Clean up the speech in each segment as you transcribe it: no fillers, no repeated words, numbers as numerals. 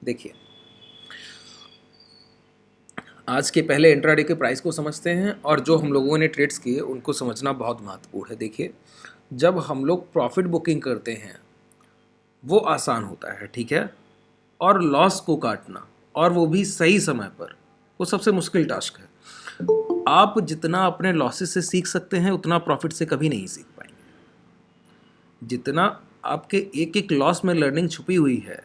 देखिए, आज के पहले इंट्राडे के प्राइस को समझते हैं और जो हम लोगों ने ट्रेड्स किए उनको समझना बहुत महत्वपूर्ण है। देखिए, जब हम लोग प्रॉफिट बुकिंग करते हैं वो आसान होता है, ठीक है, और लॉस को काटना और वो भी सही समय पर, वो सबसे मुश्किल टास्क है। आप जितना अपने लॉसेस से सीख सकते हैं उतना प्रॉफिट से कभी नहीं सीख पाएंगे। जितना आपके एक एक लॉस में लर्निंग छुपी हुई है,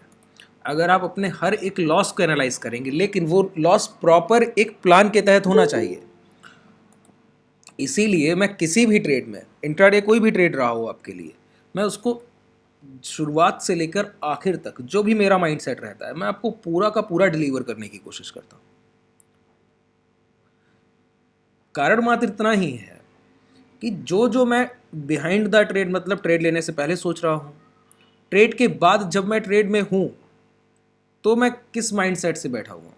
अगर आप अपने हर एक लॉस को एनालाइज करेंगे, लेकिन वो लॉस प्रॉपर एक प्लान के तहत होना चाहिए। इसीलिए मैं किसी भी ट्रेड में, इंट्राडे कोई भी ट्रेड रहा हो आपके लिए, मैं उसको शुरुआत से लेकर आखिर तक जो भी मेरा माइंडसेट रहता है, मैं आपको पूरा का पूरा डिलीवर करने की कोशिश करता हूँ। कारण मात्र इतना ही है कि जो जो मैं बिहाइंड द ट्रेड, मतलब ट्रेड लेने से पहले सोच रहा हूँ, ट्रेड के बाद जब मैं ट्रेड में हूँ तो मैं किस माइंडसेट से बैठा हुआ हूँ,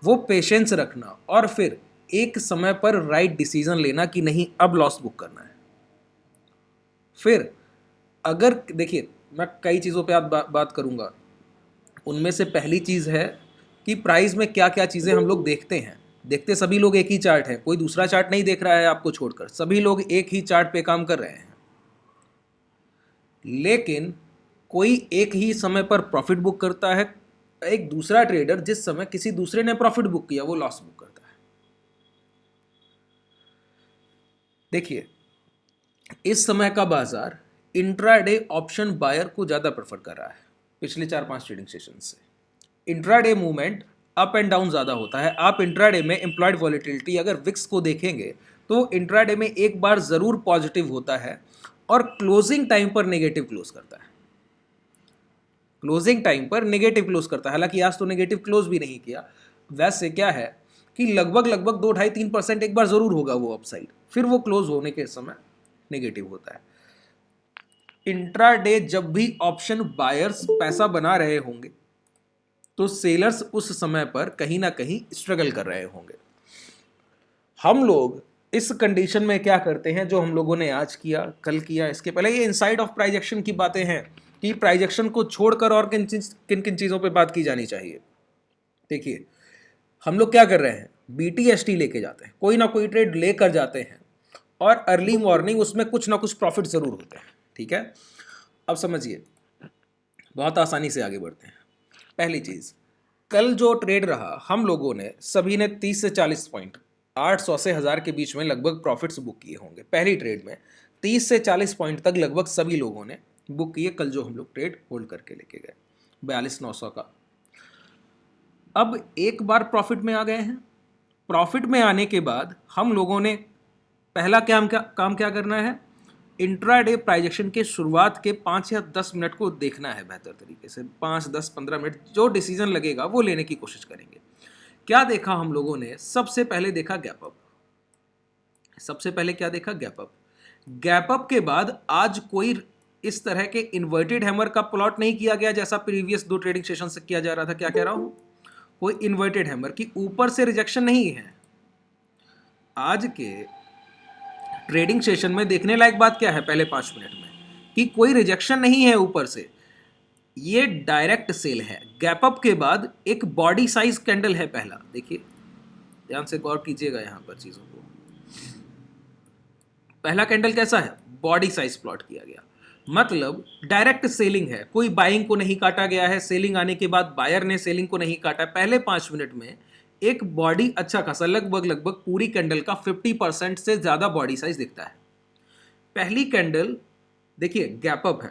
वो पेशेंस रखना और फिर एक समय पर राइट डिसीजन लेना कि नहीं अब लॉस बुक करना है। फिर अगर देखिए, मैं कई चीज़ों पे आप बात करूँगा। उनमें से पहली चीज़ है कि प्राइस में क्या क्या चीज़ें हम लोग देखते हैं। देखते सभी लोग एक ही चार्ट है, कोई दूसरा चार्ट नहीं देख रहा है आपको छोड़कर, सभी लोग एक ही चार्ट पे काम कर रहे हैं। लेकिन कोई एक ही समय पर प्रॉफिट बुक करता है, एक दूसरा ट्रेडर जिस समय किसी दूसरे ने प्रॉफिट बुक किया वो लॉस बुक करता है। देखिए, इस समय का बाजार इंट्राडे ऑप्शन बायर को ज़्यादा प्रेफर कर रहा है पिछले 4-5 ट्रेडिंग सेशन से। Intraday movement up and down ज़्यादा होता है। आप इंट्राडे में एम्प्लॉयड वॉलेटिलिटी अगर विक्स को देखेंगे तो इंट्राडे में एक बार ज़रूर पॉजिटिव होता है और क्लोजिंग टाइम पर नेगेटिव क्लोज करता है। क्लोजिंग टाइम पर नेगेटिव क्लोज करता है, हालांकि आज तो नेगेटिव क्लोज भी नहीं किया। वैसे क्या है कि लगभग लगभग 2-2.5-3% एक बार ज़रूर होगा वो अपसाइड, फिर वो क्लोज होने के समय नेगेटिव होता है। इंट्राडे जब भी ऑप्शन बायर्स पैसा बना रहे होंगे तो सेलर्स उस समय पर कहीं ना कहीं स्ट्रगल कर रहे होंगे। हम लोग इस कंडीशन में क्या करते हैं, जो हम लोगों ने आज किया, कल किया, इसके पहले, ये इनसाइड ऑफ प्राइस एक्शन की बातें हैं कि प्राइस एक्शन को छोड़कर और किन किन चीज़ों पे बात की जानी चाहिए। देखिए, हम लोग क्या कर रहे हैं, BTST लेके जाते हैं, कोई ना कोई ट्रेड लेकर जाते हैं और अर्ली मॉर्निंग उसमें कुछ ना कुछ प्रॉफिट ज़रूर होते हैं, ठीक है। अब समझिए, बहुत आसानी से आगे बढ़ते हैं। पहली चीज़, कल जो ट्रेड रहा, हम लोगों ने सभी ने 30 से 40 पॉइंट, 800 से 1000 के बीच में लगभग प्रॉफिट्स बुक किए होंगे। पहली ट्रेड में 30 से 40 पॉइंट तक लगभग सभी लोगों ने बुक किए कल जो हम लोग ट्रेड होल्ड करके लेके गए 42,900 का। अब एक बार प्रॉफिट में आ गए हैं। प्रॉफिट में आने के बाद हम लोगों ने पहला काम क्या करना है, इंट्राडे प्राइजेक्शन के शुरुआत के 5 या 10 मिनट को देखना है बेहतर तरीके से। 5, 10, 15 मिनट जो डिसीजन लगेगा वो लेने की कोशिश करेंगे। क्या देखा हम लोगों ने, सबसे पहले देखा गैप अप। सबसे पहले क्या देखा, गैप अप। गैप अप के बाद आज कोई इस तरह के इन्वर्टेड हैमर का प्लॉट नहीं किया गया जैसा प्रीवियस 2 ट्रेडिंग सेशन से किया जा रहा था। क्या कह रहा हूं, कोई इन्वर्टेड हैमर की ऊपर से रिजेक्शन नहीं है। आज के ट्रेडिंग सेशन में देखने लायक बात क्या है, पहले 5 मिनट में, कि कोई रिजेक्शन नहीं है ऊपर से, ये डायरेक्ट सेल है। गैप अप के बाद एक बॉडी साइज कैंडल है पहला, देखिए ध्यान से गौर कीजिएगा यहां पर चीजों को। पहला कैंडल कैसा है, बॉडी साइज प्लॉट किया गया, मतलब डायरेक्ट सेलिंग है, कोई बाइंग को नहीं काटा गया है। सेलिंग आने के बाद बायर ने सेलिंग को नहीं काटा। पहले 5 मिनट में एक बॉडी अच्छा खासा, लगभग पूरी कैंडल का 50% से ज्यादा बॉडी साइज दिखता है। पहली कैंडल देखिए गैप अप है,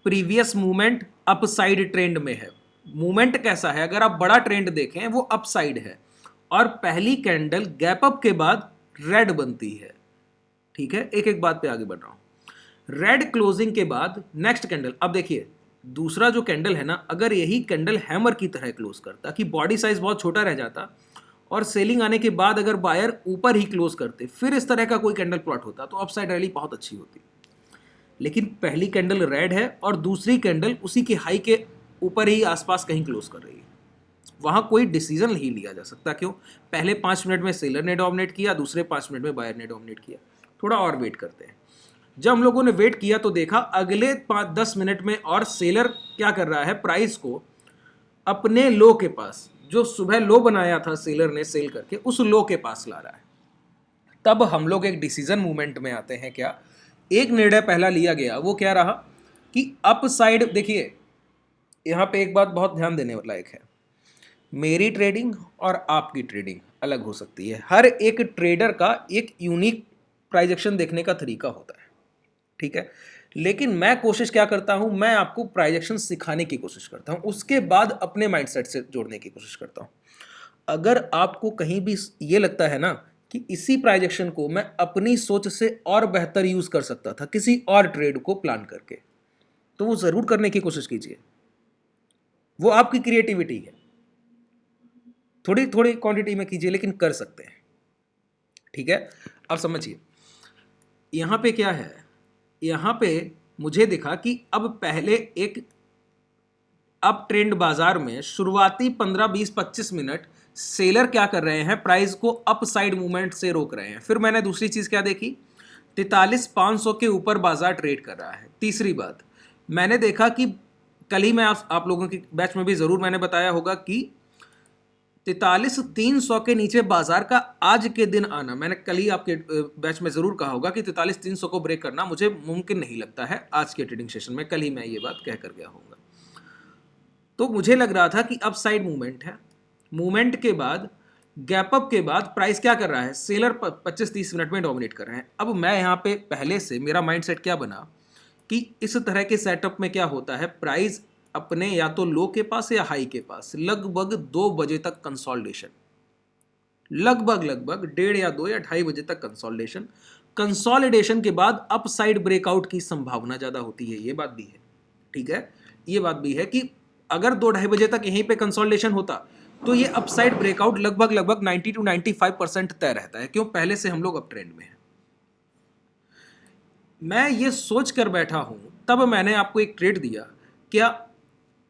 प्रीवियस मूवमेंट अपसाइड ट्रेंड में है। मूवमेंट कैसा है, अगर आप बड़ा ट्रेंड देखें वो अपसाइड है, और पहली कैंडल गैप अप के बाद रेड बनती है, ठीक है। एक एक बात पे आगे बढ़ रहा हूं। रेड क्लोजिंग के बाद नेक्स्ट कैंडल, अब देखिए दूसरा जो कैंडल है ना, अगर यही कैंडल हैमर की तरह क्लोज करता कि बॉडी साइज बहुत छोटा रह जाता और सेलिंग आने के बाद अगर बायर ऊपर ही क्लोज करते, फिर इस तरह का कोई कैंडल प्लॉट होता तो अपसाइड रैली बहुत अच्छी होती। लेकिन पहली कैंडल रेड है और दूसरी कैंडल उसी के हाई के ऊपर ही आसपास कहीं क्लोज कर रही है, वहां कोई डिसीजन नहीं लिया जा सकता। क्यों, पहले 5 मिनट में सेलर ने डोमिनेट किया, दूसरे 5 मिनट में बायर ने डोमिनेट किया। थोड़ा और वेट करते हैं। जब हम लोगों ने वेट किया तो देखा अगले 5-10 मिनट में और सेलर क्या कर रहा है, प्राइस को अपने लो के पास, जो सुबह लो बनाया था सेलर ने सेल करके, उस लो के पास ला रहा है। तब हम लोग एक डिसीजन मूवमेंट में आते हैं। क्या एक निर्णय पहला लिया गया, वो क्या रहा कि अप साइड, देखिए यहाँ पे एक बात बहुत ध्यान देने लायक है, मेरी ट्रेडिंग और आपकी ट्रेडिंग अलग हो सकती है। हर एक ट्रेडर का एक यूनिक प्राइस एक्शन देखने का तरीका होता है, ठीक है। लेकिन मैं कोशिश क्या करता हूं, मैं आपको प्राइस एक्शन सिखाने की कोशिश करता हूं, उसके बाद अपने माइंडसेट से जोड़ने की कोशिश करता हूं। अगर आपको कहीं भी ये लगता है ना कि इसी प्राइस एक्शन को मैं अपनी सोच से और बेहतर यूज कर सकता था किसी और ट्रेड को प्लान करके, तो वो जरूर करने की कोशिश कीजिए। वो आपकी क्रिएटिविटी है, थोड़ी थोड़ी क्वांटिटी में कीजिए लेकिन कर सकते हैं, ठीक है। अब समझिए यहां पे क्या है, यहां पे मुझे दिखा कि अब पहले एक अप ट्रेंड बाजार में शुरुआती 15 20 25 मिनट सेलर क्या कर रहे हैं, प्राइस को अप साइड मूवमेंट से रोक रहे हैं। फिर मैंने दूसरी चीज क्या देखी, 43,500 के ऊपर बाजार ट्रेड कर रहा है। तीसरी बात मैंने देखा कि कल ही मैं आप लोगों की बैच में भी जरूर मैंने बताया होगा कि 43,300 के नीचे बाजार का आज के दिन आना, मैंने कल ही आपके बैच में जरूर कहा होगा कि 43,300 को ब्रेक करना मुझे मुमकिन नहीं लगता है आज के ट्रेडिंग सेशन में, कल ही मैं ये बात कह कर गया होऊंगा। तो मुझे लग रहा था कि अप साइड मूवमेंट है, मूवमेंट के बाद गैप अप के बाद प्राइस क्या कर रहा है, सेलर 25-30 मिनट में डोमिनेट कर रहे हैं। अब मैं यहाँ पे पहले से मेरा माइंडसेट क्या बना कि इस तरह के सेटअप में क्या होता है, प्राइस अपने या तो लो के पास या हाई के पास लगभग 2 बजे तक कंसोलिडेशन, लगभग 1:30 या 2 या 2:30 बजे तक कंसोलिडेशन के बाद अप साइड ब्रेकआउट की संभावना ज्यादा होती है। ये बात भी है, ठीक है। ये बात भी है कि अगर 2-2:30 बजे तक यहीं पे कंसोलिडेशन होता तो ये अपसाइड ब्रेकआउट लगभग 90 to 95% तय रहता है। क्यों, पहले से हम लोग अप ट्रेंड में हैं। मैं ये सोच कर बैठा हूं, तब मैंने आपको एक ट्रेड दिया क्या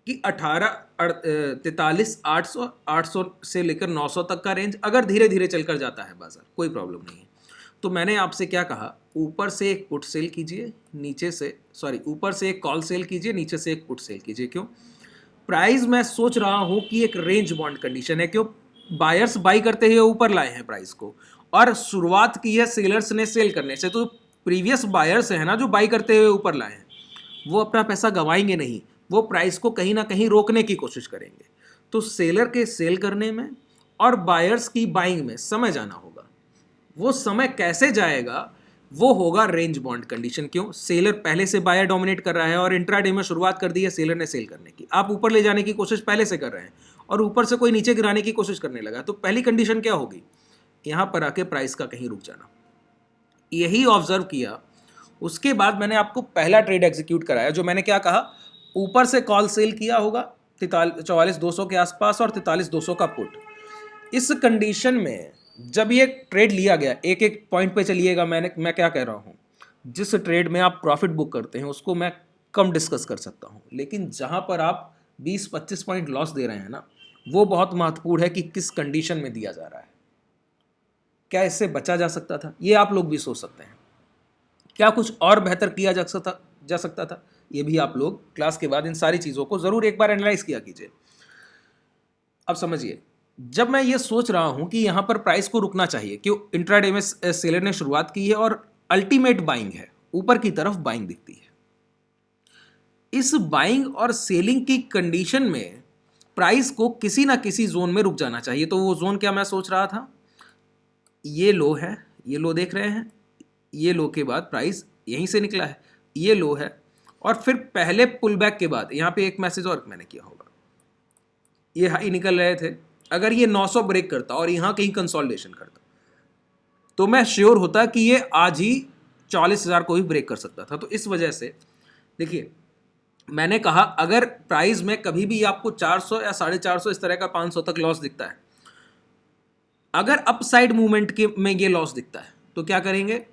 कि 43,800 से लेकर 900 तक का रेंज अगर धीरे धीरे चलकर जाता है बाजार, कोई प्रॉब्लम नहीं है। तो मैंने आपसे क्या कहा, ऊपर से एक पुट सेल कीजिए, नीचे से ऊपर से एक कॉल सेल कीजिए, नीचे से एक पुट सेल कीजिए। क्यों, प्राइस मैं सोच रहा हूं कि एक रेंज बाउंड कंडीशन है। क्यों, बायर्स बाई करते हुए ऊपर लाए हैं प्राइस को और शुरुआत की है सेलर्स ने सेल करने से, तो प्रीवियस बायर्स है ना जो बाई करते हुए ऊपर लाए हैं, वो अपना पैसा गंवाएंगे नहीं, वो प्राइस को कहीं ना कहीं रोकने की कोशिश करेंगे। तो सेलर के सेल करने में और बायर्स की बाइंग में समय जाना होगा। वो समय कैसे जाएगा, वो होगा रेंज बाउंड कंडीशन। क्यों, सेलर पहले से बायर डोमिनेट कर रहा है और इंट्राडे में शुरुआत कर दी है सेलर ने सेल करने की। आप ऊपर ले जाने की कोशिश पहले से कर रहे हैं और ऊपर से कोई नीचे गिराने की कोशिश करने लगा, तो पहली कंडीशन क्या होगी, यहां पर आके प्राइस का कहीं रुक जाना। यही ऑब्जर्व किया। उसके बाद मैंने आपको पहला ट्रेड एग्जीक्यूट कराया, जो मैंने क्या कहा, ऊपर से कॉल सेल किया होगा 44,200 के आसपास और 43,200 का पुट। इस कंडीशन में जब ये ट्रेड लिया गया, एक एक पॉइंट पे चलिएगा, मैं क्या कह रहा हूँ, जिस ट्रेड में आप प्रॉफिट बुक करते हैं उसको मैं कम डिस्कस कर सकता हूँ, लेकिन जहाँ पर आप 20-25 पॉइंट लॉस दे रहे हैं ना, वो बहुत महत्वपूर्ण है कि किस कंडीशन में दिया जा रहा है, क्या इससे बचा जा सकता था, ये आप लोग भी सोच सकते हैं। क्या कुछ और बेहतर किया जा सकता था, ये भी आप लोग क्लास के बाद इन सारी चीज़ों को ज़रूर एक बार एनालाइज किया कीजिए। अब समझिए, जब मैं ये सोच रहा हूं कि यहां पर प्राइस को रुकना चाहिए, क्यों, इंट्राडे में सेलर ने शुरुआत की है और अल्टीमेट बाइंग है, ऊपर की तरफ बाइंग दिखती है। इस बाइंग और सेलिंग की कंडीशन में प्राइस को किसी ना किसी जोन में रुक जाना चाहिए। तो वो जोन क्या मैं सोच रहा था, ये लो है, ये लो देख रहे हैं, ये लो के बाद प्राइस यहीं से निकला है, ये लो है, और फिर पहले पुल बैक के बाद यहां पे एक मैसेज और मैंने किया होगा, ये हाई निकल रहे थे, अगर ये 900 ब्रेक करता और यहां कहीं कंसोलिडेशन करता तो मैं श्योर होता कि ये आज ही 40,000 को भी ब्रेक कर सकता था। तो इस वजह से देखिए, मैंने कहा अगर प्राइस में कभी भी आपको 400 या 450 इस तरह का 500 तक लॉस दिखता है, अगर अपसाइड मूवमेंट के में ये लॉस दिखता है, तो क्या करेंगे,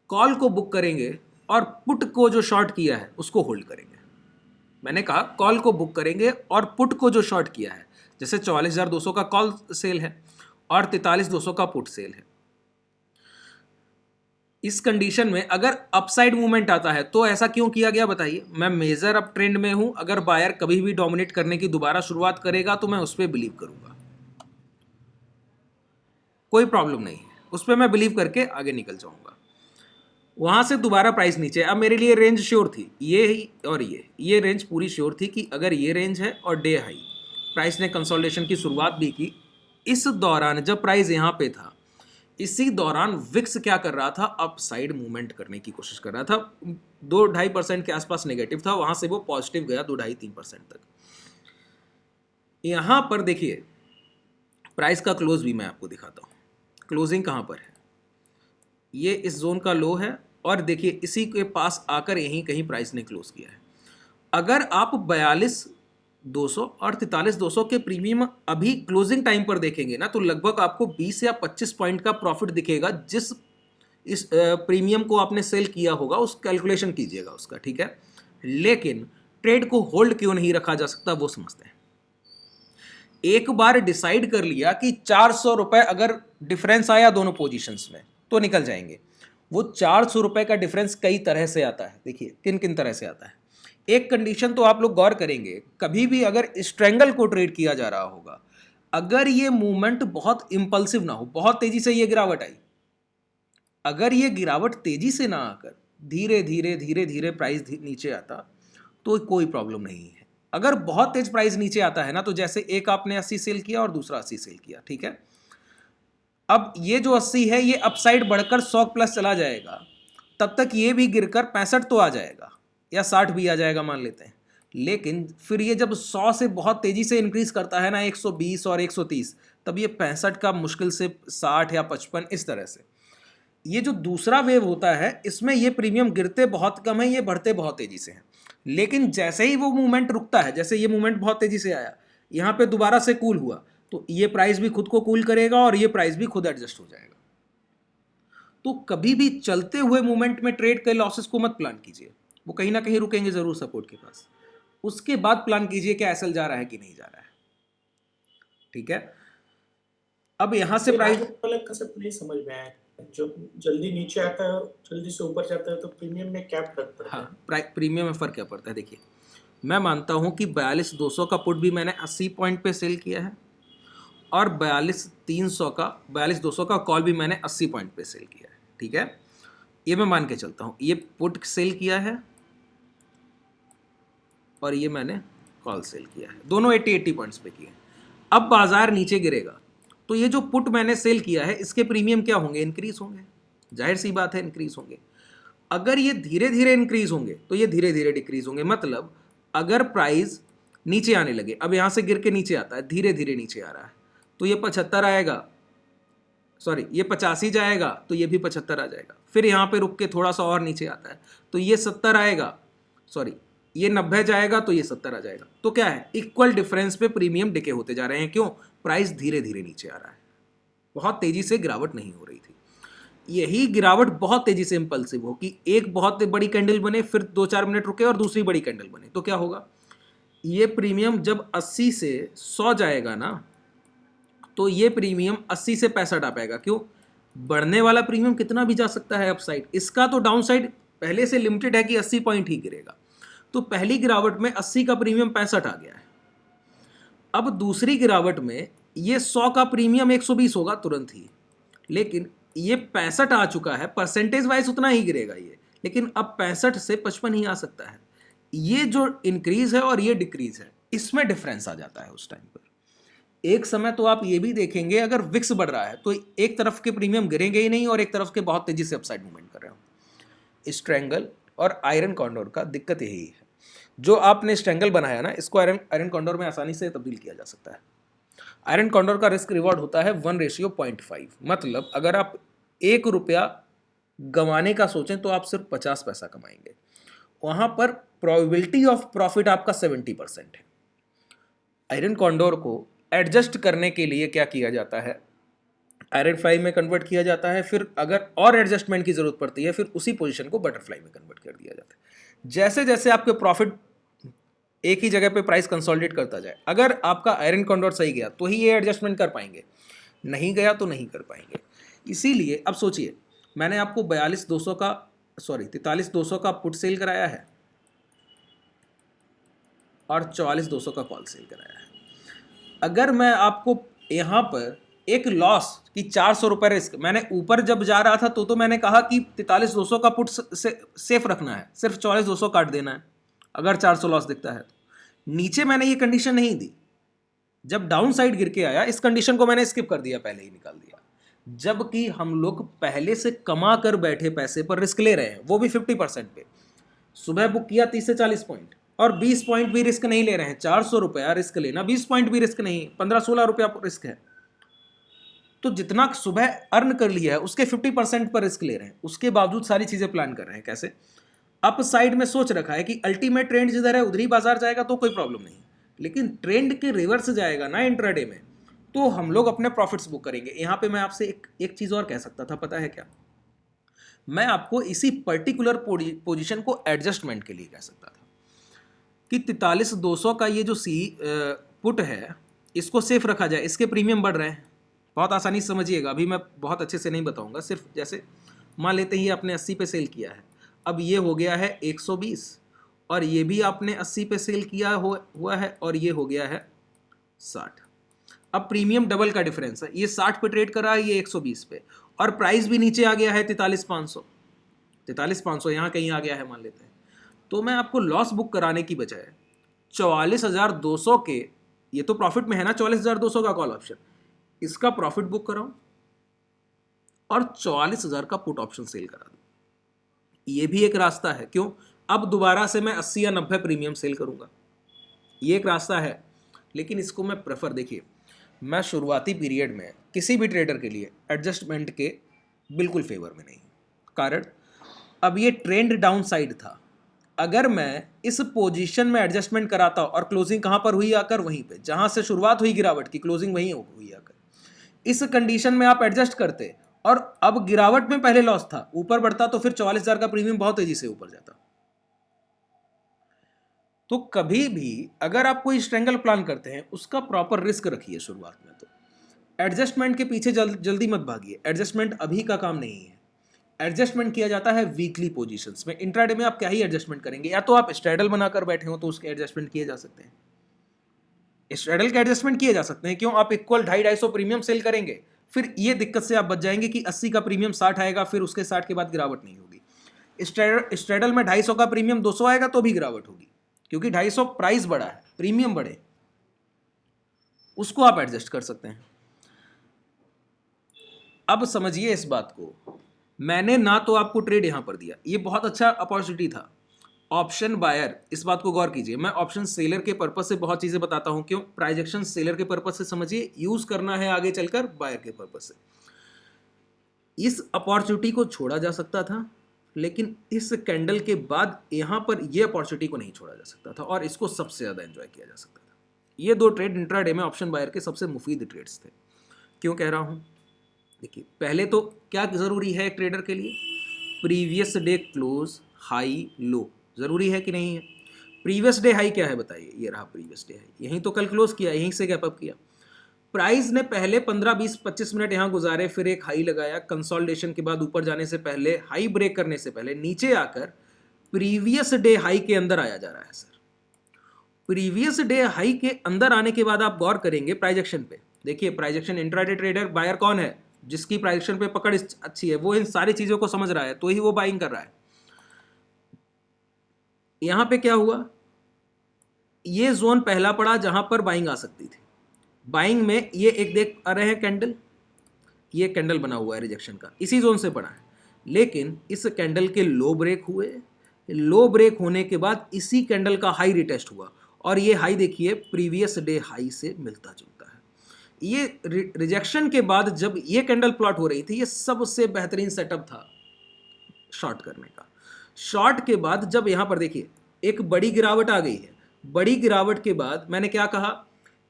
कॉल को बुक करेंगे और पुट को जो शॉर्ट किया है उसको होल्ड करेंगे। मैंने कहा कॉल को बुक करेंगे और पुट को जो शॉर्ट किया है, जैसे 44,200 का कॉल सेल है और 43,200 का पुट सेल है, इस कंडीशन में अगर अपसाइड मूवमेंट आता है तो ऐसा क्यों किया गया बताइए। मैं मेजर अप ट्रेंड में हूं, अगर बायर कभी भी डोमिनेट करने की दोबारा शुरुआत करेगा तो मैं उस पर बिलीव करूंगा, कोई प्रॉब्लम नहीं है, उस पर मैं बिलीव करके आगे निकल जाऊंगा। वहां से दोबारा प्राइस नीचे, अब मेरे लिए रेंज श्योर थी, ये ही और ये रेंज पूरी श्योर थी कि अगर ये रेंज है और डे हाई, प्राइस ने कंसोलिडेशन की शुरुआत भी की। इस दौरान जब प्राइस यहाँ पे था, इसी दौरान विक्स क्या कर रहा था, अपसाइड मूवमेंट करने की कोशिश कर रहा था। 2-2.5% के आसपास नेगेटिव था, वहां से वो पॉजिटिव गया 2-2.5-3% तक। यहां पर देखिए प्राइस का क्लोज भी मैं आपको दिखाता हूं, क्लोजिंग कहां पर है, ये इस जोन का लो है और देखिए इसी के पास आकर यहीं कहीं प्राइस ने क्लोज किया है। अगर आप 42,200 और 43,200 के प्रीमियम अभी क्लोजिंग टाइम पर देखेंगे ना, तो लगभग आपको 20 या 25 पॉइंट का प्रॉफिट दिखेगा। जिस इस प्रीमियम को आपने सेल किया होगा उस कैलकुलेशन कीजिएगा उसका, ठीक है। लेकिन ट्रेड को होल्ड क्यों नहीं रखा जा सकता वो समझते हैं। एक बार डिसाइड कर लिया कि 400 रुपए अगर डिफरेंस आया दोनों पोजीशंस में तो निकल जाएंगे। वो 400 रुपए का डिफरेंस कई तरह से आता है, देखिए किन किन तरह से आता है। एक कंडीशन तो आप लोग गौर करेंगे, कभी भी अगर स्ट्रेंगल को ट्रेड किया जा रहा होगा, अगर ये मूवमेंट बहुत इंपल्सिव ना हो, बहुत तेजी से ये गिरावट आई, अगर ये गिरावट तेजी से ना आकर धीरे धीरे धीरे धीरे प्राइस नीचे आता तो कोई प्रॉब्लम नहीं है। अगर बहुत तेज प्राइस नीचे आता है ना, तो जैसे एक आपने 80 सेल किया और दूसरा 80 सेल किया, ठीक है। अब ये जो 80 है ये अपसाइड बढ़कर 100 प्लस चला जाएगा, तब तक ये भी गिरकर 65 तो आ जाएगा या 60 भी आ जाएगा मान लेते हैं। लेकिन फिर ये जब 100 से बहुत तेजी से इंक्रीज करता है ना, 120 और 130, तब ये 65 का मुश्किल से 60 या 55, इस तरह से। ये जो दूसरा वेव होता है इसमें ये प्रीमियम गिरते बहुत कम है, ये बढ़ते बहुत तेजी से है। लेकिन जैसे ही वो मूवमेंट रुकता है, जैसे ये मूवमेंट बहुत तेजी से आया, यहाँ पे दोबारा से कूल हुआ, तो ये प्राइस भी खुद को कूल करेगा और ये प्राइस भी खुद एडजस्ट हो जाएगा। तो कभी भी चलते हुए मूवमेंट में ट्रेड के लॉसेस को मत प्लान कीजिए, वो कहीं ना कहीं रुकेंगे जरूर सपोर्ट के पास। उसके बाद प्लान कीजिए कि एसएल जा रहा है कि नहीं जा रहा है, ठीक है। अब यहां से प्राइस कंसेप्ट नहीं समझ में आया, जो जल्दी नीचे आता है और जल्दी से ऊपर जाता है तो प्रीमियम में क्या फर्क पड़ता है? हाँ, प्रीमियम में फर्क क्या पड़ता है, देखिए मैं मानता हूं कि 42,200 का पुट भी मैंने 80 पॉइंट पे सेल किया है और 42,200 का कॉल भी मैंने 80 पॉइंट पे सेल किया है, ठीक है। ये मैं मान के चलता हूं, ये पुट सेल किया है और ये मैंने कॉल सेल किया है, दोनों 80 पॉइंट्स पे किए। अब बाजार नीचे गिरेगा तो ये जो पुट मैंने सेल किया है इसके प्रीमियम क्या होंगे, इंक्रीज होंगे, जाहिर सी बात है इंक्रीज होंगे। अगर ये धीरे धीरे इंक्रीज होंगे तो ये धीरे धीरे डिक्रीज होंगे। मतलब अगर प्राइस नीचे आने लगे, अब यहां से गिर के नीचे आता है, धीरे धीरे नीचे आ रहा है, तो ये 75 आएगा, सॉरी ये 85 जाएगा तो ये भी 75 आ जाएगा। फिर यहाँ पे रुक के थोड़ा सा और नीचे आता है तो ये 70 आएगा, सॉरी ये 90 जाएगा तो ये 70 आ जाएगा। तो क्या है, इक्वल डिफरेंस पे प्रीमियम डिके होते जा रहे हैं। क्यों, प्राइस धीरे धीरे नीचे आ रहा है, बहुत तेजी से गिरावट नहीं हो रही थी। यही गिरावट बहुत तेजी से इंपल्सिव हो कि एक बहुत बड़ी कैंडल बने, फिर 2-4 मिनट रुके और दूसरी बड़ी कैंडल बने, तो क्या होगा, ये प्रीमियम जब 80 से 100 जाएगा ना, तो ये प्रीमियम 80 से 65 आ पाएगा। क्यों, बढ़ने वाला प्रीमियम कितना भी जा सकता है अपसाइड, इसका तो डाउन साइड पहले से लिमिटेड है कि 80 पॉइंट ही गिरेगा। तो पहली गिरावट में 80 का प्रीमियम 65 आ गया है। अब दूसरी गिरावट में ये 100 का प्रीमियम 120 होगा तुरंत ही, लेकिन ये 65 आ चुका है, परसेंटेज वाइज उतना ही गिरेगा ये, लेकिन अब 65 से 55 ही आ सकता है। ये जो इंक्रीज है और ये डिक्रीज है, इसमें डिफरेंस आ जाता है उस टाइम पर। एक समय तो आप ये भी देखेंगे अगर विक्स बढ़ रहा है तो एक तरफ के प्रीमियम गिरेंगे ही नहीं और एक तरफ के बहुत तेजी से अपसाइड मूवमेंट कर रहे हो। स्ट्रेंगल और आयरन कॉन्डोर का दिक्कत यही है, जो आपने स्ट्रेंगल बनाया ना, इसको आयरन कॉन्डोर में आसानी से तब्दील किया जा सकता है। आयरन कॉन्डोर का रिस्क रिवॉर्ड होता है 1:0.5, मतलब अगर आप 1 रुपया गंवाने का सोचें तो आप सिर्फ 50 पैसा कमाएंगे, वहां पर प्रोबेबिलिटी ऑफ प्रॉफिट आपका 70% है। आयरन कॉन्डोर को एडजस्ट करने के लिए क्या किया जाता है, आयरन फ्लाई में कन्वर्ट किया जाता है, फिर अगर और एडजस्टमेंट की जरूरत पड़ती है फिर उसी पोजीशन को बटरफ्लाई में कन्वर्ट कर दिया जाता है। जैसे जैसे आपके प्रॉफिट एक ही जगह पे प्राइस कंसोलिडेट करता जाए, अगर आपका आयरन कॉन्डोर सही गया तो ही ये एडजस्टमेंट कर पाएंगे, नहीं गया तो नहीं कर पाएंगे। इसीलिए अब सोचिए, मैंने आपको 42,200 का 43,200 का पुट सेल कराया है और 44,200 का कॉल सेल कराया है। अगर मैं आपको यहाँ पर एक लॉस की 400 रुपये रिस्क, मैंने ऊपर जब जा रहा था तो मैंने कहा कि 43,200 का पुट सेफ रखना है, सिर्फ 44,200 काट देना है अगर 400 लॉस दिखता है तो। नीचे मैंने ये कंडीशन नहीं दी, जब डाउन साइड गिर के आया इस कंडीशन को मैंने स्किप कर दिया, पहले ही निकाल दिया, जबकि हम लोग पहले से कमा कर बैठे पैसे पर रिस्क ले रहे हैं, वो भी 50% पे। सुबह बुक किया 30 से 40 पॉइंट और 20 पॉइंट भी रिस्क नहीं ले रहे हैं। 400 रुपया रिस्क लेना, 20 पॉइंट भी रिस्क नहीं, 15-16 रुपया रिस्क है। तो जितना सुबह अर्न कर लिया है उसके 50% पर रिस्क ले रहे हैं, उसके बावजूद सारी चीजें प्लान कर रहे हैं। कैसे? अप साइड में सोच रखा है कि अल्टीमेट ट्रेंड जिधर है उधर ही बाजार जाएगा तो कोई प्रॉब्लम नहीं, लेकिन ट्रेंड के रिवर्स जाएगा ना इंट्राडे में, तो हम लोग अपने प्रॉफिट्स बुक करेंगे। यहाँ पे मैं आपसे एक चीज और कह सकता था, पता है क्या? मैं आपको इसी पर्टिकुलर पोजीशन को एडजस्टमेंट के लिए कह सकता था कि 43,200 का ये जो पुट है इसको सेफ रखा जाए, इसके प्रीमियम बढ़ रहे हैं। बहुत आसानी से समझिएगा, अभी मैं बहुत अच्छे से नहीं बताऊंगा, सिर्फ जैसे मान लेते हैं ये आपने 80 पे सेल किया है, अब ये हो गया है 120 और ये भी आपने 80 पे सेल किया हुआ है और ये हो गया है 60। अब प्रीमियम डबल का डिफरेंस है, ये 60 पे ट्रेड कर रहा है, ये 120 पे, और प्राइस भी नीचे आ गया है 43,500 यहाँ कहीं आ गया है मान लेते हैं। तो मैं आपको लॉस बुक कराने की बजाय 44,200 के, ये तो प्रॉफिट में है ना 44,200 का कॉल ऑप्शन, इसका प्रॉफिट बुक कराऊं और 44,000 का पुट ऑप्शन सेल करा दूं। ये भी एक रास्ता है। क्यों? अब दोबारा से मैं 80 या 90 प्रीमियम सेल करूंगा, ये एक रास्ता है, लेकिन इसको मैं प्रेफर, देखिए मैं शुरुआती पीरियड में किसी भी ट्रेडर के लिए एडजस्टमेंट के बिल्कुल फेवर में नहीं। कारण, अब ये ट्रेंड डाउन साइड था, अगर मैं इस पोजीशन में एडजस्टमेंट कराता और क्लोजिंग कहां पर हुई आकर, वहीं पे जहां से शुरुआत हुई गिरावट की, क्लोजिंग वहीं हुई आकर, इस कंडीशन में आप एडजस्ट करते और अब गिरावट में पहले लॉस था, ऊपर बढ़ता तो फिर 44,000 का प्रीमियम बहुत तेजी से ऊपर जाता। तो कभी भी अगर आप कोई स्ट्रेंगल प्लान करते हैं उसका प्रॉपर रिस्क रखिए शुरुआत में। तो एडजस्टमेंट के पीछे जल्दी मत भागिए, एडजस्टमेंट अभी का काम नहीं है। एडजस्टमेंट किया जाता है वीकली पोजीशंस में। इंट्राडे में आप क्या ही एडजस्टमेंट करेंगे, या तो आप स्ट्रैडल बनाकर बैठे हो तो उसके एडजस्टमेंट किए जा सकते हैं, स्ट्रैडल के एडजस्टमेंट किए जा सकते हैं। क्यों? आप इक्वल 250-250 प्रीमियम सेल करेंगे, फिर ये दिक्कत से आप बच जाएंगे कि 80 का प्रीमियम 60 आएगा, फिर उसके 60 के बाद गिरावट नहीं होगी। स्ट्रैडल में 250 का प्रीमियम 200 आएगा तो भी गिरावट होगी, क्योंकि 250 प्राइस बड़ा है, प्रीमियम बड़े, उसको आप एडजस्ट कर सकते हैं। अब समझिए इस बात को, मैंने ना तो आपको ट्रेड यहां पर दिया, ये बहुत अच्छा अपॉर्चुनिटी था। ऑप्शन बायर, इस बात को गौर कीजिए, मैं ऑप्शन सेलर के पर्पस से बहुत चीजें बताता हूं। क्यों? प्राइस एक्शन सेलर के पर्पस से समझिए, यूज करना है आगे चलकर बायर के पर्पस से। इस अपॉर्चुनिटी को छोड़ा जा सकता था, लेकिन इस कैंडल के बाद यहां पर यह अपॉर्चुनिटी को नहीं छोड़ा जा सकता था और इसको सबसे ज्यादा एंजॉय किया जा सकता था। ये दो ट्रेड इंट्राडे में ऑप्शन बायर के सबसे मुफीद ट्रेड्स थे। क्यों कह रहा हूं? देखिए, पहले तो क्या जरूरी है एक ट्रेडर के लिए? Previous day close high low जरूरी है कि नहीं है? प्रीवियस डे हाई क्या है बताइए? ये रहा प्रीवियस डे हाई, यहीं तो कल क्लोज किया, यहीं से गैप अप किया। प्राइस ने पहले 15, 20, 25 मिनट यहां गुजारे, फिर एक हाई लगाया, कंसोलिडेशन के बाद ऊपर जाने से पहले, हाई ब्रेक करने से पहले नीचे आकर प्रीवियस डे हाई के अंदर आया जा रहा है। सर, प्रीवियस डे हाई के अंदर आने के बाद आप गौर करेंगे प्राइस एक्शन पे। देखिए, price action intraday trader buyer कौन है? जिसकी प्राइस एक्शन पे पकड़ अच्छी है, वो इन सारी चीजों को समझ रहा है, तो ही वो बाइंग कर रहा है। यहां पे क्या हुआ? ये जोन पहला पड़ा जहां पर बाइंग आ सकती थी। बाइंग में ये एक देख आ रहे हैं कैंडल, ये कैंडल बना हुआ है रिजेक्शन का, इसी जोन से पड़ा है, लेकिन इस कैंडल के लो ब्रेक हुए, लो ब्रेक होने के बाद इसी कैंडल का हाई रिटेस्ट हुआ और ये हाई देखिए प्रीवियस डे हाई से मिलता जुलता है। ये रिजेक्शन के बाद जब ये कैंडल प्लॉट हो रही थी, ये सबसे बेहतरीन सेटअप था शॉर्ट करने का। शॉर्ट के बाद जब यहां पर देखिए एक बड़ी गिरावट आ गई है, बड़ी गिरावट के बाद मैंने क्या कहा?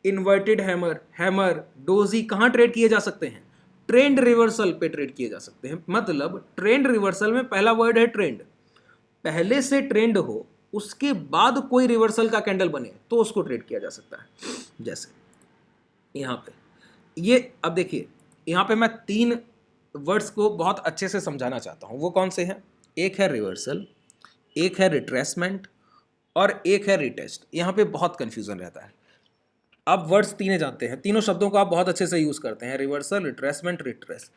इन्वर्टेड हैमर डोजी कहां ट्रेड किए जा सकते हैं? ट्रेंड रिवर्सल पे ट्रेड किए जा सकते हैं। मतलब ट्रेंड रिवर्सल में पहला वर्ड है ट्रेंड, पहले से ट्रेंड हो उसके बाद कोई रिवर्सल का कैंडल बने तो उसको ट्रेड किया जा सकता है। जैसे यहां पे ये, अब देखिए यहां पे मैं 3 वर्ड्स को बहुत अच्छे से समझाना चाहता हूँ। वो कौन से हैं? एक है रिवर्सल, एक है रिट्रेसमेंट और एक है रिटेस्ट। यहाँ पे बहुत कन्फ्यूज़न रहता है। आप वर्ड्स तीनों जानते हैं, तीनों शब्दों को आप बहुत अच्छे से यूज़ करते हैं, रिवर्सल, रिट्रेसमेंट, रिट्रेस।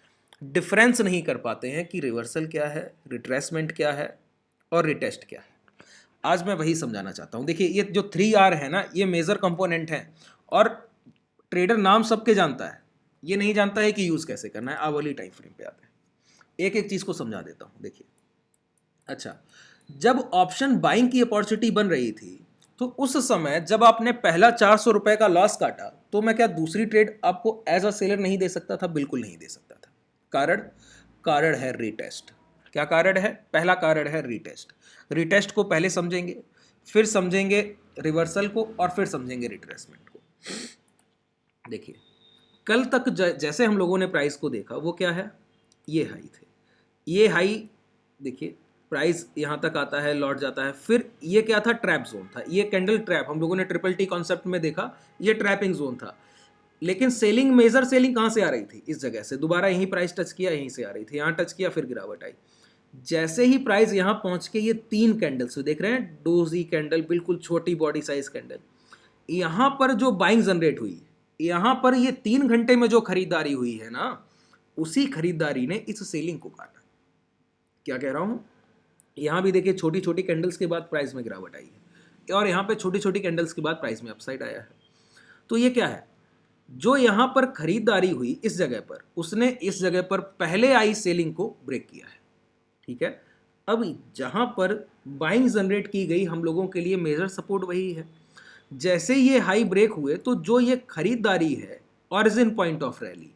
डिफरेंस नहीं कर पाते हैं कि रिवर्सल क्या है, रिट्रेसमेंट क्या है और रिटेस्ट क्या है। आज मैं वही समझाना चाहता हूँ। देखिए, ये जो 3R है ना, ये मेजर कंपोनेंट है और ट्रेडर नाम सबके जानता है, ये नहीं जानता है कि यूज़ कैसे करना है। आप वाली टाइम फ्रेम पे आते हैं, एक एक चीज़ को समझा देता हूँ। देखिए, अच्छा, जब ऑप्शन बाइंग की अपॉर्चुनिटी बन रही थी तो उस समय जब आपने पहला 400 रुपए का लॉस काटा, तो मैं क्या दूसरी ट्रेड आपको एज अ सेलर नहीं दे सकता था? बिल्कुल नहीं दे सकता था। कारण है रीटेस्ट। क्या कारण है? पहला कारण है रीटेस्ट। रीटेस्ट को पहले समझेंगे, फिर समझेंगे रिवर्सल को और फिर समझेंगे रिट्रेसमेंट को। देखिए, कल तक जैसे हम लोगों ने प्राइस को देखा, वो क्या है? ये हाई थे, ये हाई। देखिए, प्राइस यहाँ तक आता है, लौट जाता है, फिर ये क्या था? ट्रैप जोन था। ये कैंडल ट्रैप हम लोगों ने ट्रिपल टी कॉन्सेप्ट में देखा, ये ट्रैपिंग जोन था। लेकिन सेलिंग, मेजर सेलिंग कहाँ से आ रही थी? इस जगह से। दोबारा यहीं प्राइस टच किया, यहीं से आ रही थी, यहाँ टच किया, फिर गिरावट आई। जैसे ही प्राइस यहाँ पहुँच के ये 3 कैंडल्स देख रहे हैं, डोजी कैंडल, बिल्कुल छोटी बॉडी साइज कैंडल, यहाँ पर जो बाइंग जनरेट हुई, यहाँ पर ये 3 घंटे में जो खरीदारी हुई है ना, उसी खरीदारी ने इस सेलिंग को काटा। क्या कह रहा हूँ? यहाँ भी देखिए, छोटी छोटी कैंडल्स के बाद प्राइस में गिरावट आई है और यहाँ पे छोटी छोटी कैंडल्स के बाद प्राइस में अपसाइड आया है। तो ये क्या है? जो यहाँ पर खरीदारी हुई इस जगह पर, उसने इस जगह पर पहले आई सेलिंग को ब्रेक किया है। ठीक है, अब जहाँ पर बाइंग जनरेट की गई, हम लोगों के लिए मेजर सपोर्ट वही है। जैसे ये हाई ब्रेक हुए तो जो ये खरीदारी है, origin point of rally,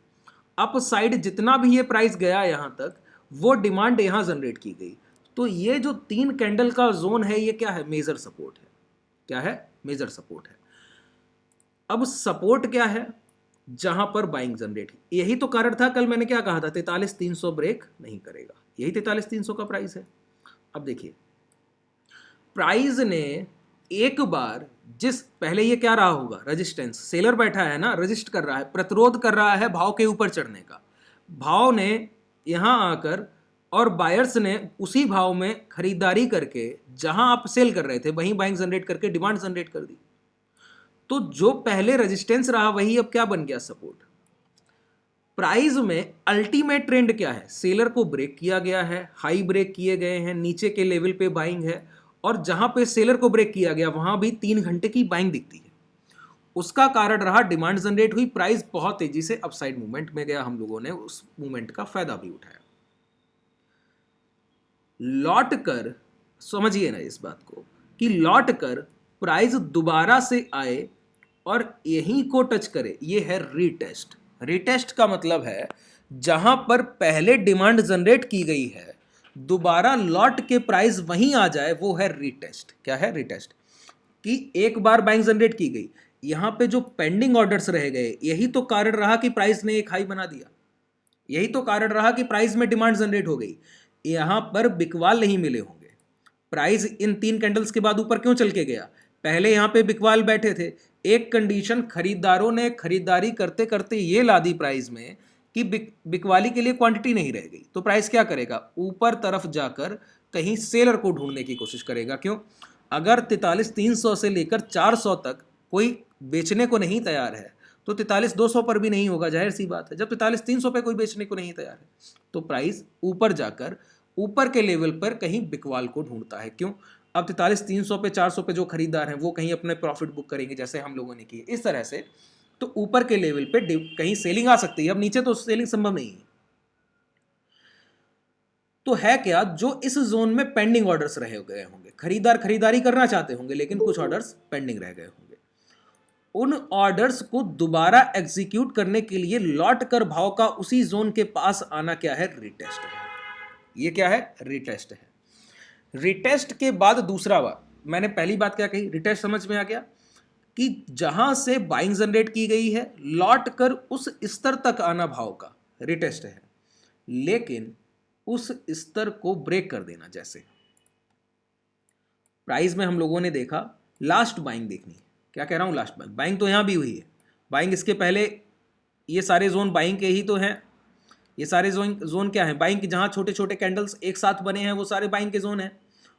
up side जितना भी ये प्राइस गया यहाँ तक, वो डिमांड यहाँ जनरेट की गई। तो ये जो 3 कैंडल का जोन है, ये क्या है? मेजर सपोर्ट है। क्या है? मेजर सपोर्ट है। अब सपोर्ट क्या है? जहां पर बाइंग जनरेट, यही तो कारण था, कल मैंने क्या कहा था? 43,300 ब्रेक नहीं करेगा, यही 43,300 का प्राइस है। अब देखिए, प्राइस ने एक बार जिस, पहले ये क्या रहा होगा? रेजिस्टेंस, सेलर बैठा है ना, रेजिस्ट कर रहा है, प्रतिरोध कर रहा है भाव के ऊपर चढ़ने का। भाव ने यहां आकर और बायर्स ने उसी भाव में खरीदारी करके, जहां आप सेल कर रहे थे वहीं बाइंग जनरेट करके डिमांड जनरेट कर दी। तो जो पहले रेजिस्टेंस रहा वही अब क्या बन गया? सपोर्ट। प्राइस में अल्टीमेट ट्रेंड क्या है? सेलर को ब्रेक किया गया है, हाई ब्रेक किए गए हैं, नीचे के लेवल पे बाइंग है, और जहां पे सेलर को ब्रेक किया गया वहां भी 3 घंटे की बाइंग दिखती है। उसका कारण रहा डिमांड जनरेट हुई, प्राइस बहुत तेजी से अपसाइड मूवमेंट में गया, हम लोगों ने उस मूवमेंट का फायदा भी उठाया। लौट कर समझिए ना इस बात को, कि लौट कर प्राइस दोबारा से आए और यहीं को टच करे, ये है रीटेस्ट। रीटेस्ट का मतलब है जहां पर पहले डिमांड जनरेट की गई है, दोबारा लौट के प्राइस वहीं आ जाए, वो है रीटेस्ट। क्या है? रीटेस्ट। कि एक बार बाइंग जनरेट की गई, यहां पे जो पेंडिंग ऑर्डर्स रह गए, यही तो कारण रहा कि प्राइस ने एक हाई बना दिया, यही तो कारण रहा कि प्राइस में डिमांड जनरेट हो गई। यहां पर बिकवाल नहीं मिले होंगे। प्राइस इन 3 कैंडल्स के बाद ऊपर क्यों चल के गया? पहले यहां पे बिकवाल बैठे थे, एक कंडीशन खरीदारों ने खरीदारी करते करते ये ला दी प्राइस में कि बिकवाली के लिए क्वांटिटी नहीं रह गई, तो प्राइस क्या करेगा? ऊपर तरफ जाकर कहीं सेलर को ढूंढने की कोशिश करेगा। क्यों? अगर 43,300 से लेकर 400 तक कोई बेचने को नहीं तैयार है, तो 43,200 पर भी नहीं होगा, जाहिर सी बात है। जब 43,300 पे कोई बेचने को नहीं तैयार है, तो प्राइस ऊपर जाकर ऊपर के लेवल पर कहीं बिकवाल को ढूंढता है। क्यों? अब 43,300 पे, 400 पे जो खरीदार हैं वो कहीं अपने प्रॉफिट बुक करेंगे, जैसे हम लोगों ने किए इस तरह से, तो ऊपर के लेवल पे कहीं सेलिंग आ सकती है। अब नीचे तो सेलिंग संभव नहीं है। तो है क्या? जो इस जोन में पेंडिंग ऑर्डर्स रहे गए होंगे, खरीदार खरीदारी करना चाहते होंगे लेकिन कुछ ऑर्डर्स पेंडिंग रह गए होंगे, उन ऑर्डर्स को दोबारा एग्जीक्यूट करने के लिए लौट कर भाव का उसी जोन के पास आना क्या है? रीटेस्ट है। ये क्या है? रीटेस्ट है। रिटेस्ट के बाद दूसरा बार, मैंने पहली बात क्या कही? रिटेस्ट समझ में आ गया कि जहां से बाइंग जनरेट की गई है, लौट कर उस स्तर तक आना भाव का रिटेस्ट है, लेकिन उस स्तर को ब्रेक कर देना। जैसे प्राइस में हम लोगों ने देखा लास्ट बाइंग देखनी है। क्या कह रहा हूं? लास्ट बाइंग तो यहां भी हुई है, बाइंग इसके पहले, ये सारे जोन बाइंग के ही तो हैं। ये सारे जोन क्या है, बाइंग, जहाँ छोटे छोटे कैंडल्स एक साथ बने हैं वो सारे बाइंग के जोन हैं।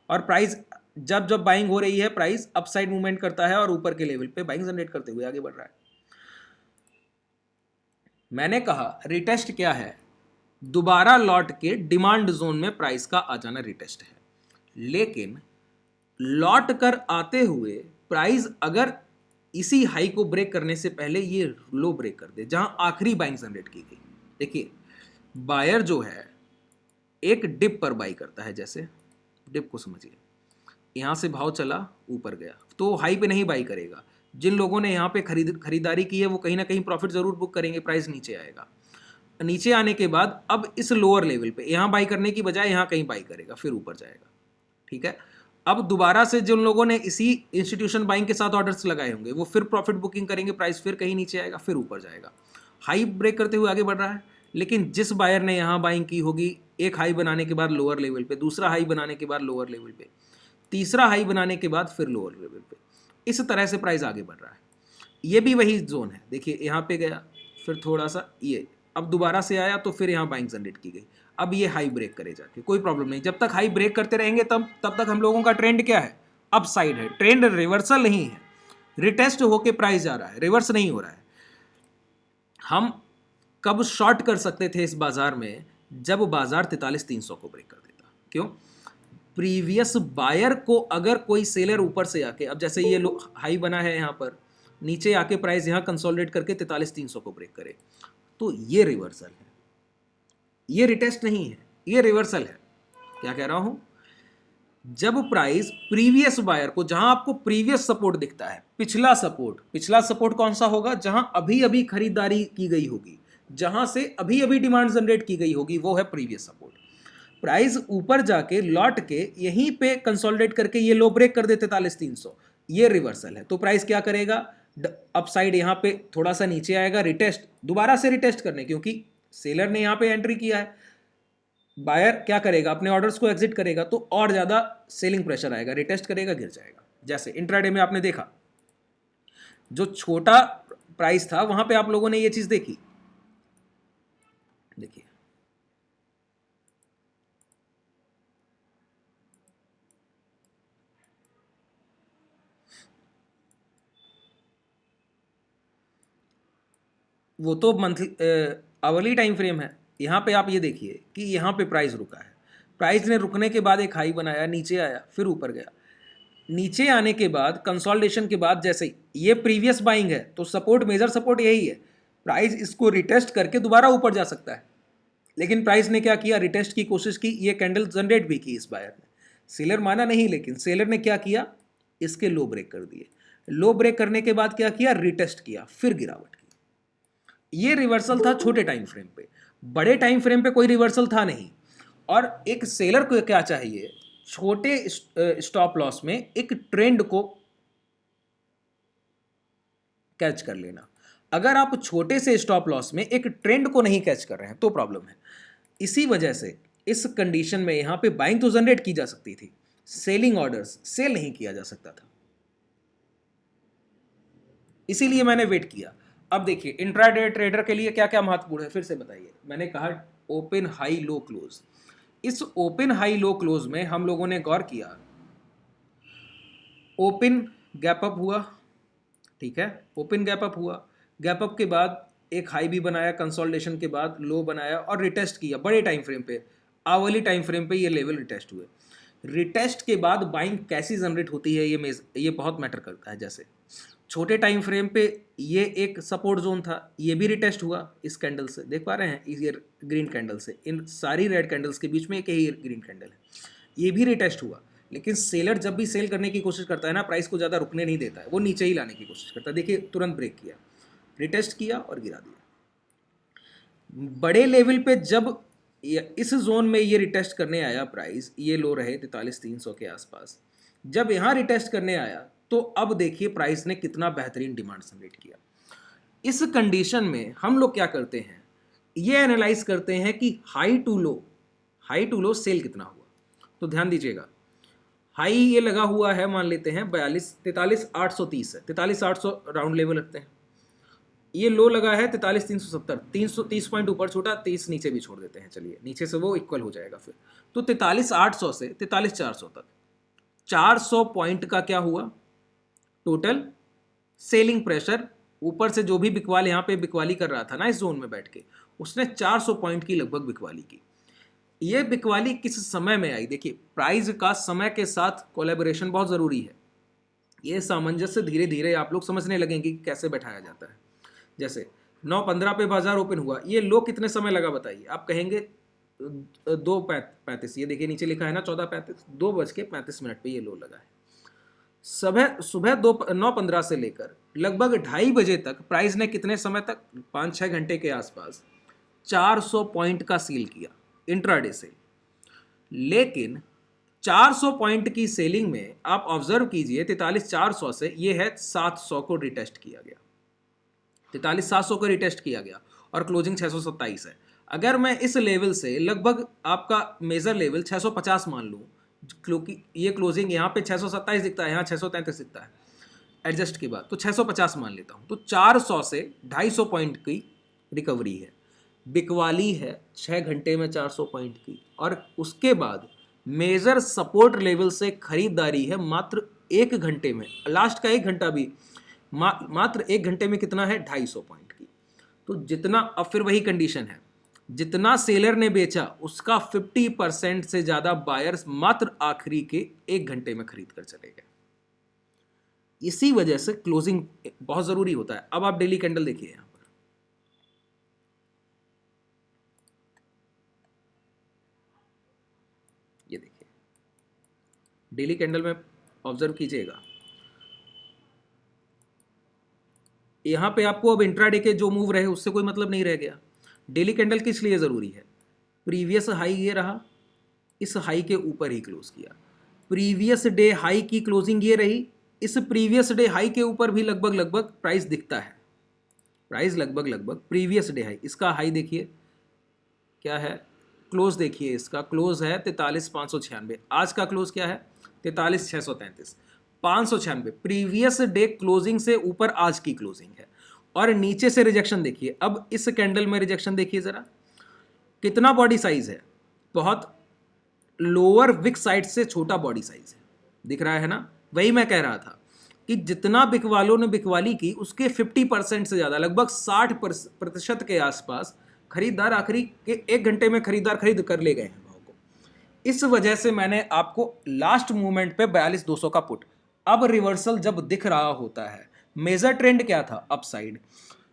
और प्राइस जब जब बाइंग हो रही है प्राइस अपसाइड मूवमेंट करता है और ऊपर के लेवल पे बाइंग जनरेट करते हुए आगे बढ़ रहा है। मैंने कहा रिटेस्ट क्या है, दोबारा लौट के डिमांड जोन में प्राइस का आ जाना रिटेस्ट है। लेकिन लौट कर आते हुए प्राइस अगर इसी हाई को ब्रेक करने से पहले ये लो ब्रेक कर दे जहां आखिरी बाइंग जनरेट की गई, देखिए बायर जो है एक डिप पर बाई करता है, जैसे डिप को समझिए, यहां से भाव चला ऊपर गया तो हाई पे नहीं बाई करेगा। जिन लोगों ने यहाँ पे खरीदारी की है वो कहीं ना कहीं प्रॉफिट जरूर बुक करेंगे, प्राइस नीचे आएगा, नीचे आने के बाद अब इस लोअर लेवल पे यहाँ बाई करने की बजाय यहाँ कहीं बाई करेगा, फिर ऊपर जाएगा। ठीक है, अब दोबारा से जिन लोगों ने इसी इंस्टीट्यूशन बाइंग के साथ ऑर्डर्स लगाए होंगे वो फिर प्रॉफिट बुकिंग करेंगे, प्राइस फिर कहीं नीचे आएगा, फिर ऊपर जाएगा, हाई ब्रेक करते हुए आगे बढ़ रहा है। लेकिन जिस बायर ने यहाँ बाइंग की होगी, एक हाई बनाने के बाद लोअर लेवल पे, दूसरा हाई बनाने के बाद लोअर लेवल पे, तीसरा हाई बनाने के बाद फिर लोअर लेवल पे, इस तरह से प्राइस आगे बढ़ रहा है। ये भी वही जोन है, देखिए यहाँ पे गया, फिर थोड़ा सा ये, अब दोबारा से आया तो फिर यहाँ बाइंग जनरेट की गई, अब ये हाई ब्रेक करे जाके, कोई प्रॉब्लम नहीं, जब तक हाई ब्रेक करते रहेंगे तब तक हम लोगों का ट्रेंड क्या है, अप साइड है, ट्रेंड रिवर्सल नहीं है, रिटेस्ट होके प्राइस जा रहा है, रिवर्स नहीं हो रहा है। हम कब शॉर्ट कर सकते थे इस बाजार में, जब बाजार 43,300 को ब्रेक कर देता। क्यों? प्रीवियस बायर को अगर कोई सेलर ऊपर से आके, अब जैसे ये हाई बना है यहाँ पर, नीचे आके प्राइस यहाँ कंसोलिडेट करके 43,300 को ब्रेक करे तो ये रिवर्सल है, ये रिटेस्ट नहीं है, ये रिवर्सल है। क्या कह रहा हूं, जब प्राइस प्रीवियस बायर को, जहां आपको प्रीवियस सपोर्ट दिखता है, पिछला सपोर्ट कौन सा होगा, जहां अभी अभी खरीदारी की गई होगी, जहां से अभी अभी डिमांड जनरेट की गई होगी, वो है प्रीवियस सपोर्ट। प्राइस ऊपर जाके लौट के यहीं पे कंसोलिडेट करके ये लो ब्रेक कर दे 43,300, ये रिवर्सल है। तो प्राइस क्या करेगा, अपसाइड यहाँ पे थोड़ा सा नीचे आएगा, रिटेस्ट, दोबारा से रिटेस्ट करने, क्योंकि सेलर ने यहाँ पे एंट्री किया है, बायर क्या करेगा, अपने ऑर्डर्स को एग्जिट करेगा तो और ज्यादा सेलिंग प्रेशर आएगा, रिटेस्ट करेगा, गिर जाएगा। जैसे इंट्राडे में आपने देखा, जो छोटा प्राइस था वहां पे आप लोगों ने ये चीज देखी, देखिए वो तो मंथली आवरली टाइम फ्रेम है। यहाँ पे आप ये देखिए कि यहाँ पे प्राइस रुका है, प्राइस ने रुकने के बाद एक हाई बनाया, नीचे आया, फिर ऊपर गया, नीचे आने के बाद कंसोलिडेशन के बाद जैसे ही ये प्रीवियस बाइंग है तो सपोर्ट, मेजर सपोर्ट यही है, प्राइस इसको रिटेस्ट करके दोबारा ऊपर जा सकता है। लेकिन प्राइस ने क्या किया, रिटेस्ट की कोशिश की, ये कैंडल जनरेट भी की इस बायर ने, सेलर माना नहीं, लेकिन सेलर ने क्या किया, इसके लो ब्रेक कर दिए, लो ब्रेक करने के बाद क्या किया, रिटेस्ट किया, फिर गिरावट की। ये रिवर्सल था छोटे टाइम फ्रेम पे, बड़े टाइम फ्रेम पे कोई रिवर्सल था नहीं। और एक सेलर को क्या चाहिए, छोटे स्टॉप लॉस में एक ट्रेंड को कैच कर लेना। अगर आप छोटे से स्टॉप लॉस में एक ट्रेंड को नहीं कैच कर रहे हैं तो प्रॉब्लम है। इसी वजह से इस कंडीशन में यहां पे बाइंग तो जनरेट की जा सकती थी, सेलिंग ऑर्डर्स सेल नहीं किया जा सकता था, इसीलिए मैंने वेट किया। अब देखिए इंट्राडे ट्रेडर के लिए क्या क्या महत्वपूर्ण है, फिर से बताइए। मैंने कहा ओपन हाई लो क्लोज, इस ओपन हाई लो क्लोज में हम लोगों ने गौर किया, ओपन गैप अप हुआ, ठीक है, ओपन गैप अप हुआ, गैप अप के बाद एक हाई भी बनाया, कंसोलिडेशन के बाद लो बनाया और रिटेस्ट किया बड़े टाइम फ्रेम पे, आवली टाइम फ्रेम पे ये लेवल रिटेस्ट हुए। रिटेस्ट के बाद बाइंग कैसी जनरेट होती है ये बहुत मैटर करता है। जैसे छोटे टाइम फ्रेम पे ये एक सपोर्ट जोन था, ये भी रिटेस्ट हुआ इस कैंडल से, देख पा रहे हैं, इस ग्रीन कैंडल से, इन सारी रेड कैंडल्स के बीच में एक ही ग्रीन कैंडल है, ये भी रिटेस्ट हुआ। लेकिन सेलर जब भी सेल करने की कोशिश करता है ना, प्राइस को ज़्यादा रुकने नहीं देता है, वो नीचे ही लाने की कोशिश करता है। देखिए तुरंत ब्रेक किया, रिटेस्ट किया और गिरा दिया। बड़े लेवल पे जब इस जोन में ये रिटेस्ट करने आया प्राइस, ये लो रहे 43,300 के आसपास, जब यहाँ रिटेस्ट करने आया तो अब देखिए प्राइस ने कितना बेहतरीन डिमांड जनरेट किया। इस कंडीशन में हम लोग क्या करते हैं, ये एनालाइज करते हैं कि हाई टू लो सेल कितना हुआ। तो ध्यान दीजिएगा, हाई ये लगा हुआ है, मान लेते हैं 43,830 है, 43,800 राउंड लेवल रखते हैं, ये लो लगा है 43,370, 330 पॉइंट ऊपर छोटा, 30 नीचे भी छोड़ देते हैं, चलिए नीचे से वो इक्वल हो जाएगा फिर। तो 43,800 से 43,400 तक 400 पॉइंट का क्या हुआ टोटल सेलिंग प्रेशर। ऊपर से जो भी बिकवाल यहाँ पे बिकवाली कर रहा था ना इस जोन में बैठ के, उसने 400 पॉइंट की लगभग बिकवाली की। ये बिकवाली किस समय में आई? देखिए, प्राइस का समय के साथ कोलैबोरेशन बहुत ज़रूरी है। ये सामंजस्य धीरे धीरे आप लोग समझने लगेंगे कि कैसे बैठाया जाता है। जैसे 9:15 पे बाजार ओपन हुआ, ये लो कितने समय लगा बताइए? आप कहेंगे 2:35, ये देखिए नीचे लिखा है ना 14:35, 2:35 पे ये लो लगा है। सुबह 9:15 से लेकर लगभग 2:30 बजे तक प्राइस ने कितने समय तक, 5-6 घंटे के आसपास 400 पॉइंट का सील किया इंट्राडे से। लेकिन 400 पॉइंट की सेलिंग में आप ऑब्जर्व कीजिए 43,400 से ये है 700 को रिटेस्ट किया गया, 43,700 को रिटेस्ट किया गया और क्लोजिंग 627 है। अगर मैं इस लेवल से लगभग आपका मेजर लेवल 650 मान लूँ, क्योंकि ये क्लोजिंग यहाँ पे 627 दिखता है, यहाँ 633 दिखता है एडजस्ट के बाद, तो 650 मान लेता हूँ, तो 400 से 250 पॉइंट की रिकवरी है। बिकवाली है 6 घंटे में 400 पॉइंट की, और उसके बाद मेजर सपोर्ट लेवल से खरीदारी है मात्र 1 घंटे में। लास्ट का 1 घंटा भी मात्र 1 घंटे में कितना है, 250 पॉइंट की। तो जितना, अब फिर वही कंडीशन है, जितना सेलर ने बेचा उसका 50% से ज्यादा बायर्स मात्र आखिरी के 1 घंटे में खरीद कर चले गए। इसी वजह से क्लोजिंग बहुत जरूरी होता है। अब आप डेली कैंडल देखिए, यहां पर ये देखिए डेली कैंडल में ऑब्जर्व कीजिएगा, यहां पे आपको अब इंट्राडे के जो मूव रहे उससे कोई मतलब नहीं रह गया। डेली कैंडल किस लिए जरूरी है? प्रीवियस हाई ये रहा, इस हाई के ऊपर ही क्लोज किया। प्रीवियस डे हाई की क्लोजिंग ये रही, इस प्रीवियस डे हाई के ऊपर भी लगभग प्राइस दिखता है। प्राइस लगभग प्रीवियस डे हाई, इसका हाई देखिए क्या है, क्लोज देखिए, इसका क्लोज है 43,596, आज का क्लोज क्या है 43,633, 596 प्रीवियस डे क्लोजिंग से ऊपर आज की क्लोजिंग है। और नीचे से रिजेक्शन देखिए, अब इस कैंडल में रिजेक्शन देखिए जरा, कितना बॉडी साइज है, बहुत लोअर विक साइड से छोटा बॉडी साइज है, दिख रहा है ना। वही मैं कह रहा था कि जितना बिकवालों ने बिकवाली की उसके 50% से ज्यादा, लगभग 60% के आसपास खरीदार आखिरी के 1 घंटे में खरीद कर ले गए हैं भाव को। इस वजह से मैंने आपको लास्ट मूवमेंट पे 42,200 का पुट, अब रिवर्सल जब दिख रहा होता है, मेजर ट्रेंड क्या था, अपसाइड,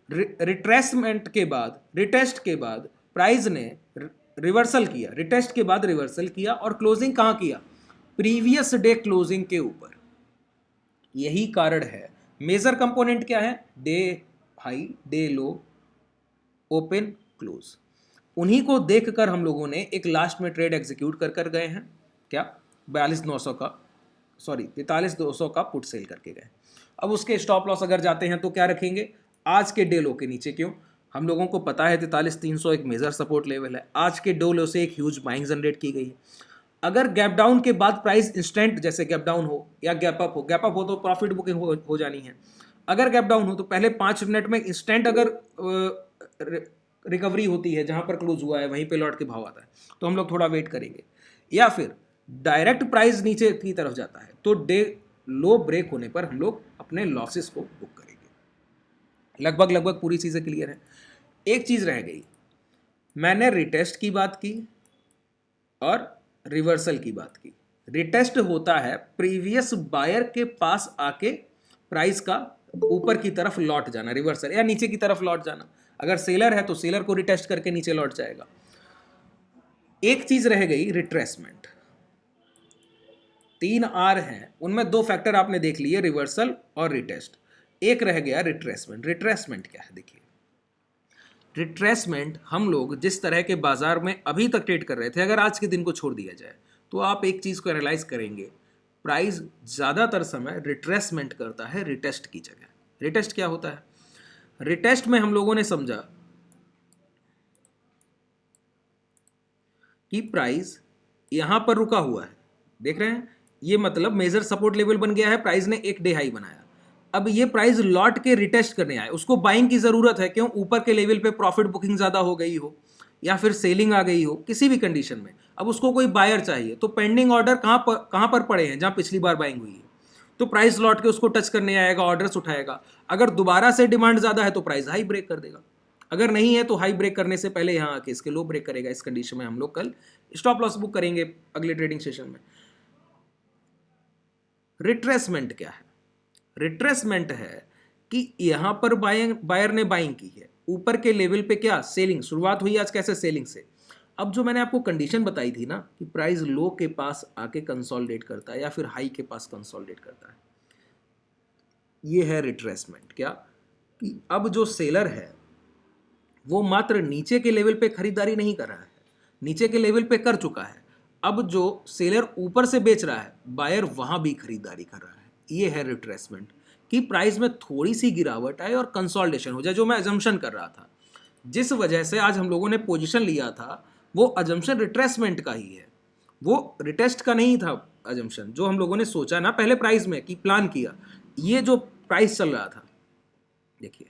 रिट्रेसमेंट के बाद, रिटेस्ट के बाद प्राइस ने रिवर्सल किया, रिटेस्ट के बाद रिवर्सल किया और क्लोजिंग कहां किया, प्रीवियस डे क्लोजिंग के ऊपर। यही कारण है, मेजर कंपोनेंट क्या है, डे हाई, डे लो, ओपन, क्लोज। उन्हीं को देखकर हम लोगों ने एक लास्ट में ट्रेड एग्जीक्यूट कर गए हैं, क्या 42,900 का, सॉरी 43,200 का पुट सेल करके गए। अब उसके स्टॉप लॉस अगर जाते हैं तो क्या रखेंगे, आज के डे लो के नीचे। क्यों? हम लोगों को पता है 43,300 एक मेजर सपोर्ट लेवल है, आज के डे लो से एक ह्यूज बाइंग जनरेट की गई है। अगर गैप डाउन के बाद प्राइस इंस्टेंट, जैसे गैप डाउन हो या गैप अप हो तो प्रॉफिट बुकिंग हो जानी है। अगर गैप डाउन हो तो पहले 5 मिनट में इंस्टेंट अगर रिकवरी होती है, जहां पर क्लोज हुआ है वहीं पे लौट के भाव आता है, तो हम लोग थोड़ा वेट करेंगे। या फिर डायरेक्ट प्राइस नीचे की तरफ जाता है तो डे लो ब्रेक होने पर हम लोग अपने लॉसेस को बुक करेंगे। लगभग पूरी चीजें क्लियर है। एक चीज रह गई, मैंने रिटेस्ट की बात की और रिवर्सल की बात की। रिटेस्ट होता है प्रीवियस बायर के पास आके प्राइस का ऊपर की तरफ लौट जाना, रिवर्सल, या नीचे की तरफ लौट जाना। अगर सेलर है तो सेलर को रिटेस्ट करके नीचे लौट जाएगा। एक चीज रह गई, रिट्रेसमेंट। 3 आर हैं, उनमें 2 फैक्टर आपने देख लिए, रिवर्सल और रिटेस्ट। एक रह गया रिट्रेसमेंट। रिट्रेसमेंट क्या है? देखिए, रिट्रेसमेंट हम लोग जिस तरह के बाजार में अभी तक ट्रेड कर रहे थे, अगर आज के दिन को छोड़ दिया जाए तो आप एक चीज को एनालाइज करेंगे, प्राइस ज्यादातर समय रिट्रेसमेंट करता है रिटेस्ट की जगह। रिटेस्ट क्या होता है? रिटेस्ट में हम लोगों ने समझा कि प्राइस यहां पर रुका हुआ है, देख रहे हैं, ये मतलब मेजर सपोर्ट लेवल बन गया है, प्राइस ने एक डे हाई बनाया। अब ये प्राइस लॉट के रिटेस्ट करने आए, उसको बाइंग की ज़रूरत है, क्यों? ऊपर के लेवल पे प्रॉफिट बुकिंग ज़्यादा हो गई हो या फिर सेलिंग आ गई हो, किसी भी कंडीशन में अब उसको कोई बायर चाहिए, तो पेंडिंग ऑर्डर कहाँ पर पड़े हैं? जहाँ पिछली बार बाइंग हुई है, तो प्राइस लॉट के उसको टच करने आएगा, ऑर्डर्स उठाएगा। अगर दोबारा से डिमांड ज़्यादा है तो प्राइस हाई ब्रेक कर देगा, अगर नहीं है तो हाई ब्रेक करने से पहले यहाँ आके इसके लो ब्रेक करेगा। इस कंडीशन में हम लोग कल स्टॉप लॉस बुक करेंगे अगले ट्रेडिंग सेशन में। रिट्रेसमेंट क्या है? रिट्रेसमेंट है कि यहां पर बायर ने बाइंग की है, ऊपर के लेवल पे क्या सेलिंग, शुरुआत हुई आज कैसे? सेलिंग से। अब जो मैंने आपको कंडीशन बताई थी ना कि प्राइस लो के पास आके कंसोलिडेट करता है या फिर हाई के पास कंसोलिडेट करता है, ये है रिट्रेसमेंट। क्या कि अब जो सेलर है वो मात्र नीचे के लेवल पे खरीदारी नहीं कर रहा है, नीचे के लेवल पे कर चुका है, अब जो सेलर ऊपर से बेच रहा है बायर वहां भी खरीदारी कर रहा है। ये है रिट्रेसमेंट कि प्राइस में थोड़ी सी गिरावट आए और कंसोलिडेशन हो जाए, जो मैं अजम्पशन कर रहा था, जिस वजह से आज हम लोगों ने पोजीशन लिया था वो अजम्पशन रिट्रेसमेंट का ही है, वो रिटेस्ट का नहीं था। अजम्पशन जो हम लोगों ने सोचा ना पहले प्राइस में कि प्लान किया, ये जो प्राइस चल रहा था, देखिए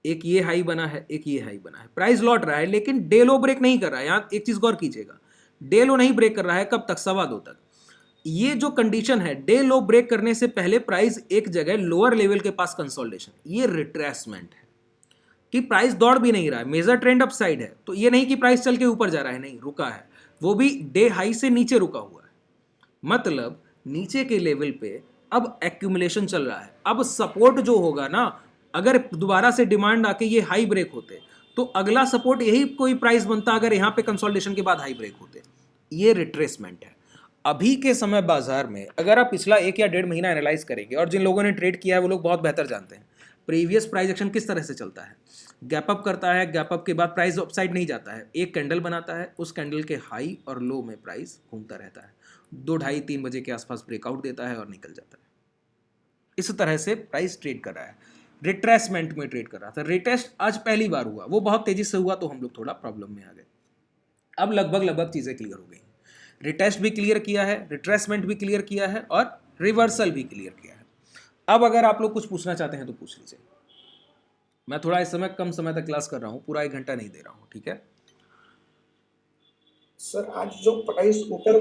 एक ये हाई बना है, एक ये हाई बना है, प्राइस लौट रहा है लेकिन डे लो ब्रेक नहीं कर रहा है। यहाँ एक चीज गौर कीजिएगा, डे लो नहीं ब्रेक कर रहा है, कब तक? 2:15 तक। ये जो कंडीशन है, डे लो ब्रेक करने से पहले प्राइस एक जगह लोअर लेवल के पास कंसोलिडेशन, ये रिट्रेसमेंट है कि प्राइस दौड़ भी नहीं रहा है, मेजर ट्रेंड अपसाइड है, तो ये नहीं कि प्राइस चल के ऊपर जा रहा है, नहीं, रुका है, वो भी डे हाई से नीचे रुका हुआ है, मतलब नीचे के लेवल पे अब एक्यूमुलेशन चल रहा है। अब सपोर्ट जो होगा ना, अगर दोबारा से डिमांड आके ये हाई ब्रेक होते तो अगला सपोर्ट यही कोई प्राइस बनता अगर यहाँ पे कंसोलिडेशन के बाद हाई ब्रेक होते। ये रिट्रेसमेंट है। अभी के समय बाजार में अगर आप पिछला 1 या 1.5 महीना एनालाइज करेंगे, और जिन लोगों ने ट्रेड किया है वो लोग बहुत बेहतर जानते हैं प्रीवियस प्राइस एक्शन किस तरह से चलता है। गैप अप करता है, गैप अप के बाद प्राइस अपसाइड नहीं जाता है, एक कैंडल बनाता है, उस कैंडल के हाई और लो में प्राइस घूमता रहता है, 2, ढाई, 3 बजे के आसपास ब्रेकआउट देता है और निकल जाता है। इस तरह से प्राइस ट्रेड कर रहा है, रिट्रेसमेंट में ट्रेड कर रहा था। रिटेस्ट आज पहली बार हुआ, वो बहुत तेजी से हुआ तो हम लोग थोड़ा प्रॉब्लम में आ गए। अब लगभग चीजें क्लियर हो गई, रिटेस्ट भी क्लियर किया है, रिट्रेसमेंट भी क्लियर किया है और रिवर्सल भी क्लियर किया है। अब अगर आप लोग कुछ पूछना चाहते हैं तो पूछ लीजिए। मैं थोड़ा इस समय कम समय तक क्लास कर रहा हूं, पूरा 1 घंटा नहीं दे रहा हूं, ठीक है? सर आज जो प्राइस ऊपर